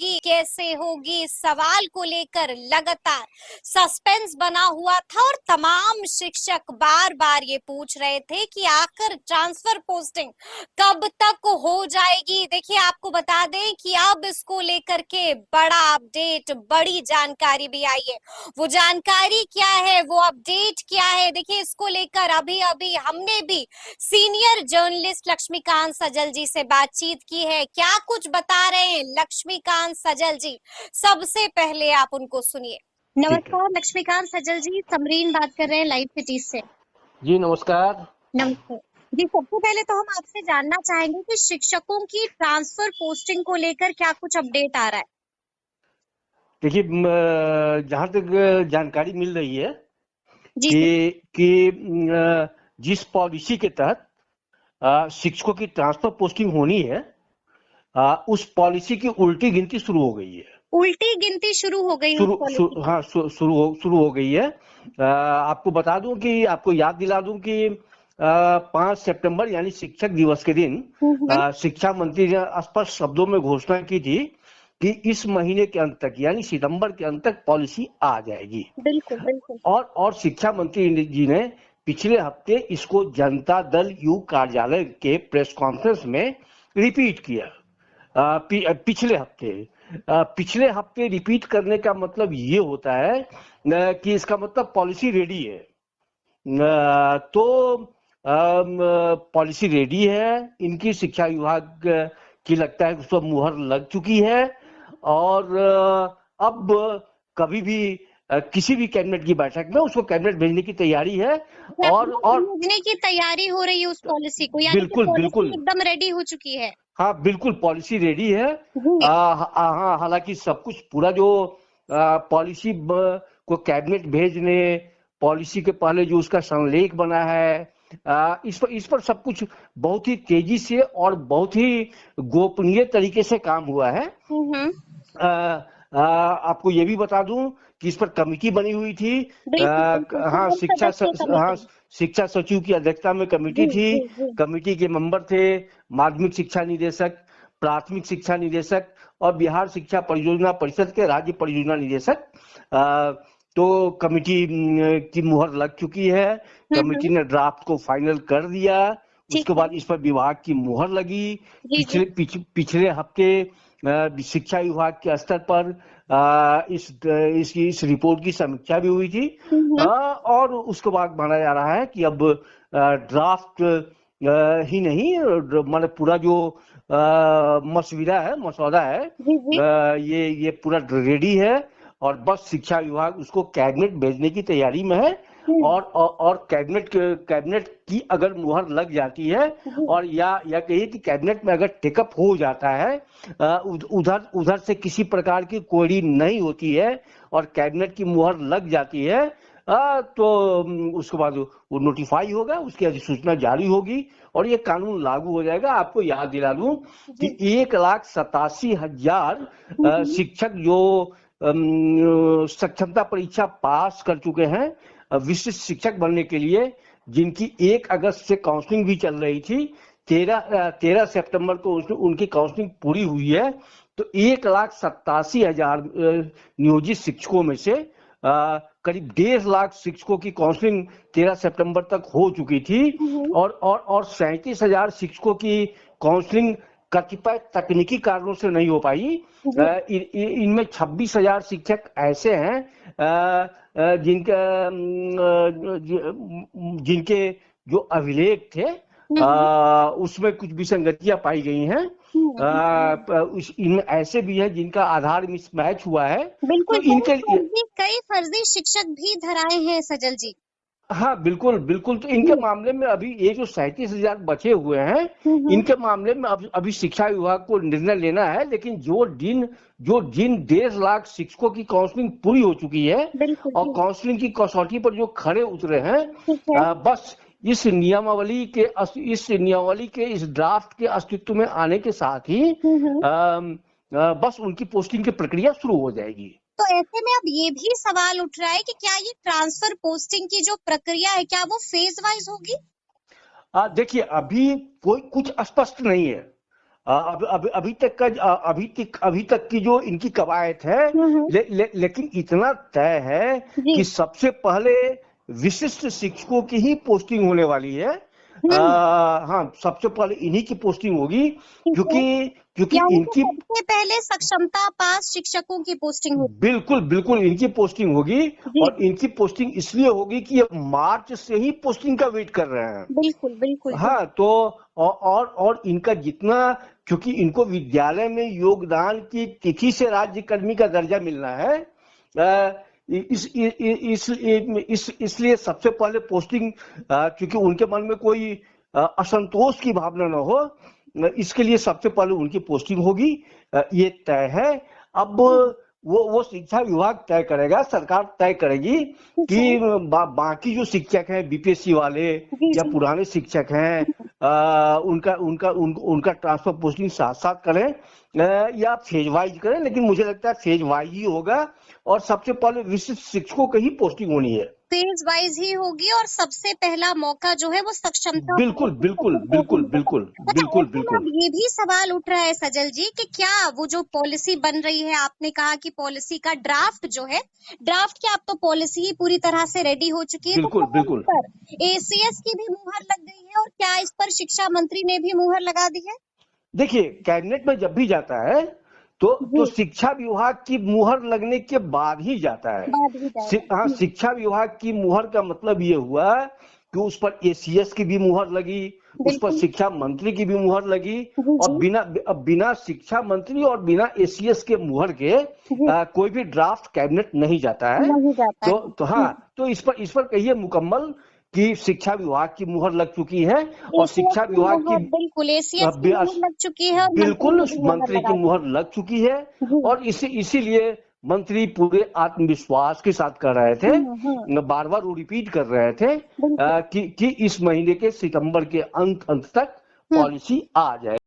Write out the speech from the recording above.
कैसे होगी, इस सवाल को लेकर लगातार सस्पेंस बना हुआ था और तमाम शिक्षक बार बार ये पूछ रहे थे कि आखिर ट्रांसफर पोस्टिंग कब तक हो जाएगी। देखिए, आपको बता दें कि अब इसको लेकर के बड़ा अपडेट, बड़ी जानकारी भी आई है। वो जानकारी क्या है, वो अपडेट क्या है, देखिए इसको लेकर अभी अभी हमने भी सीनियर जर्नलिस्ट लक्ष्मीकांत सजल जी से बातचीत की है। क्या कुछ बता रहे हैं लक्ष्मीकांत सजल जी, सबसे पहले आप उनको सुनिए। ठीक है नमस्कार लक्ष्मीकांत सजल जी, समरीन बात कर रहे हैं लाइव सिटीज से। जी, नमस्कार। नमस्ते जी। सबसे पहले तो हम आपसे जानना चाहेंगे कि शिक्षकों की ट्रांसफर पोस्टिंग को लेकर क्या कुछ अपडेट आ रहा है। देखिए, जहाँ तक जानकारी मिल रही है जी कि जिस पॉलिसी के तहत शिक्षकों की ट्रांसफर पोस्टिंग होनी है, उस पॉलिसी की उल्टी गिनती शुरू हो गई है। उल्टी गिनती शुरू हो गई उस शुरू पॉलिसी शु, की। हाँ शुरू हो गई है। आपको बता दूं कि आपको याद दिला दूं कि 5 सितंबर यानी शिक्षक दिवस के दिन हम्म। शिक्षा मंत्री ने स्पष्ट शब्दों में घोषणा की थी कि इस महीने के अंत तक यानी सितंबर के अंत तक पॉलिसी आ जाएगी। बिल्कुल बिल्कुल। और शिक्षा मंत्री जी ने पिछले हफ्ते इसको जनता दल यू कार्यालय के प्रेस कॉन्फ्रेंस में रिपीट किया। पिछले हफ्ते रिपीट करने का मतलब ये होता है कि इसका मतलब पॉलिसी रेडी है। तो पॉलिसी रेडी है इनकी, शिक्षा विभाग की लगता है कि उस पर मुहर लग चुकी है और अब कभी भी किसी भी कैबिनेट की बैठक में उसको कैबिनेट भेजने की तैयारी है। और भेजने की तैयारी हो रही है उस पॉलिसी को, यानी कि बिल्कुल पॉलिसी बिल्कुल, एकदम रेडी हो चुकी है। हाँ बिल्कुल पॉलिसी रेडी है। जी हाँ, हालांकि सब कुछ पूरा जो पॉलिसी को कैबिनेट भेजने, पॉलिसी के पहले जो उसका संलेख बना है, इस पर सब कुछ बहुत ही तेजी से और बहुत ही गोपनीय तरीके से काम हुआ है। हम्म। आपको ये भी बता दूं कि इस पर कमेटी बनी हुई थी। बिल्कुल बिल्कुल, हाँ, सुपर सदस्यीय कमेटी। शिक्षा सचिव की अध्यक्षता में कमेटी जी थी। जी जी। कमेटी के मेंबर थे माध्यमिक शिक्षा निदेशक, प्राथमिक शिक्षा निदेशक और बिहार शिक्षा परियोजना परिषद के राज्य परियोजना निदेशक। तो कमेटी की मुहर लग चुकी है। कमेटी ने ड्राफ्ट को फाइनल कर दिया। ठीक उसके है। बाद इस पर विभाग की मुहर लगी। जी जी। पिछले हफ्ते शिक्षा विभाग के स्तर पर इस रिपोर्ट की समीक्षा भी हुई थी। और उसके बाद माना जा रहा है कि अब ड्राफ्ट ही नहीं, मतलब पूरा जो मसौदा है, जी जी। ये पूरा रेडी है और बस शिक्षा विभाग उसको कैबिनेट भेजने की तैयारी में है। और कैबिनेट की अगर मुहर लग जाती है और या कहिए कि कैबिनेट में अगर टेकअप हो जाता है, उधर से किसी प्रकार की क्वेरी नहीं होती है और कैबिनेट की मुहर लग जाती है, तो उसके बाद वो नोटिफाई होगा, उसकी अधिसूचना जारी होगी और ये कानून लागू हो जाएगा। आपको याद दिला दूं कि 1,87,000 शिक्षक जो सक्षमता परीक्षा पास कर चुके हैं विशिष्ट शिक्षक बनने के लिए, जिनकी 1 अगस्त से काउंसलिंग भी चल रही थी, 13 सितंबर को उनकी काउंसलिंग पूरी हुई है। तो 1,87,000 नियोजित शिक्षकों में से करीब 1.5 लाख शिक्षकों की काउंसलिंग 13 सितंबर तक हो चुकी थी और 37,000 शिक्षकों की काउंसलिंग कतिपय तकनीकी कारणों से नहीं हो पाई। इनमें 26,000 शिक्षक ऐसे हैं जिनके जो अभिलेख थे उसमें कुछ विसंगतियां पाई गई हैं। इनमें ऐसे भी है जिनका आधार मिसमैच हुआ है। बिल्कुल, तो इनके कई फर्जी शिक्षक भी धराए हैं सजल जी। हाँ बिल्कुल बिल्कुल, तो इनके मामले में अभी ये जो 37,000 बचे हुए हैं, इनके मामले में अभी शिक्षा विभाग को निर्णय लेना है। लेकिन जो जिन 1.5 लाख शिक्षकों की काउंसलिंग पूरी हो चुकी है बिल्कुल और काउंसलिंग की कसौटी पर जो खड़े उतरे हैं, ठीक है। बस इस नियमावली के इस ड्राफ्ट के अस्तित्व में आने के साथ ही बस उनकी पोस्टिंग की प्रक्रिया शुरू हो जाएगी। तो ऐसे में अब ये भी सवाल उठ रहा है कि क्या ये ट्रांसफर पोस्टिंग की जो प्रक्रिया है, क्या वो फेज वाइज होगी? देखिए, अभी कोई कुछ स्पष्ट नहीं है। अभी तक की जो इनकी कवायद है, लेकिन इतना तय है जी। कि सबसे पहले विशिष्ट शिक्षकों की ही पोस्टिंग होने वाली है। हाँ, सबसे पहले इन्हीं की पोस्टिंग होगी, क्योंकि यानी कि इनकी सबसे पहले सक्षमता पास शिक्षकों की पोस्टिंग होगी। बिल्कुल बिल्कुल इनकी पोस्टिंग होगी। जी। और इनकी पोस्टिंग इसलिए होगी कि ये मार्च से ही पोस्टिंग का वेट कर रहे हैं। बिल्कुल बिल्कुल। हाँ, तो और इनका जितना, क्योंकि इनको विद्यालय में योगदान की तिथि से राज्य कर्मी का दर्जा मिलना है, इसलिए सबसे पहले पोस्टिंग, क्योंकि उनके मन में कोई असंतोष की भावना न हो, इसके लिए सबसे पहले उनकी पोस्टिंग होगी। ये तय है। अब वो शिक्षा विभाग तय करेगा, सरकार तय करेगी कि बाकी जो शिक्षक हैं, बीपीएससी वाले जी या जी। पुराने शिक्षक हैं, उनका ट्रांसफर पोस्टिंग साथ साथ करें, या फेज वाइज करें, लेकिन मुझे लगता है फेज वाइज ही होगा। और सबसे पहले विशिष्ट शिक्षकों की ही पोस्टिंग होनी है। फेज वाइज ही होगी और सबसे पहला मौका जो है वो सक्षमता बिल्कुल बिल्कुल बिल्कुल बिल्कुल अच्छा, बिल्कुल ऐसे में बिल्कुल। अब ये भी सवाल उठ रहा है सजल जी कि क्या वो जो पॉलिसी बन रही है, आपने कहा कि पॉलिसी का ड्राफ्ट जो है, ड्राफ्ट क्या, अब तो पॉलिसी ही पूरी तरह से रेडी हो चुकी है, तो बिल्कुल क्या इस बिल्कुल। पर एसीएस की भी मुहर लग गई है और क्या इस पर शिक्षा मंत्री ने भी मुहर लगा दी है? देखिए, कैबिनेट में जब भी जाता है तो जी। शिक्षा विभाग की मुहर लगने के बाद ही जाता है। बाद ही जाएगा। हाँ, शिक्षा विभाग की मुहर का मतलब ये हुआ कि उस पर एसीएस की भी मुहर लगी, उस पर बिल्कुल। शिक्षा मंत्री की भी मुहर लगी। जी और जी। बिना शिक्षा मंत्री और बिना एसीएस के मुहर के जी। कोई भी ड्राफ्ट कैबिनेट नहीं जाता है। नहीं जाता है। तो हाँ, तो इस पर कहिए मुकम्मल कि शिक्षा विभाग की मुहर लग चुकी है। और एसीएस शिक्षा की विभाग की मुहर, बिल्कुल एसीएस की मुहर लग चुकी है और मंत्री बिल्कुल ने भी मुहर मंत्री की लगा दी मुहर लग चुकी है। है। और इसीलिए मंत्री पूरे आत्मविश्वास के साथ कर रहे थे, हम्म। बार बार वो रिपीट कर रहे थे बिल्कुल। कि इस महीने के सितंबर के अंत तक हम्म। पॉलिसी आ जाए।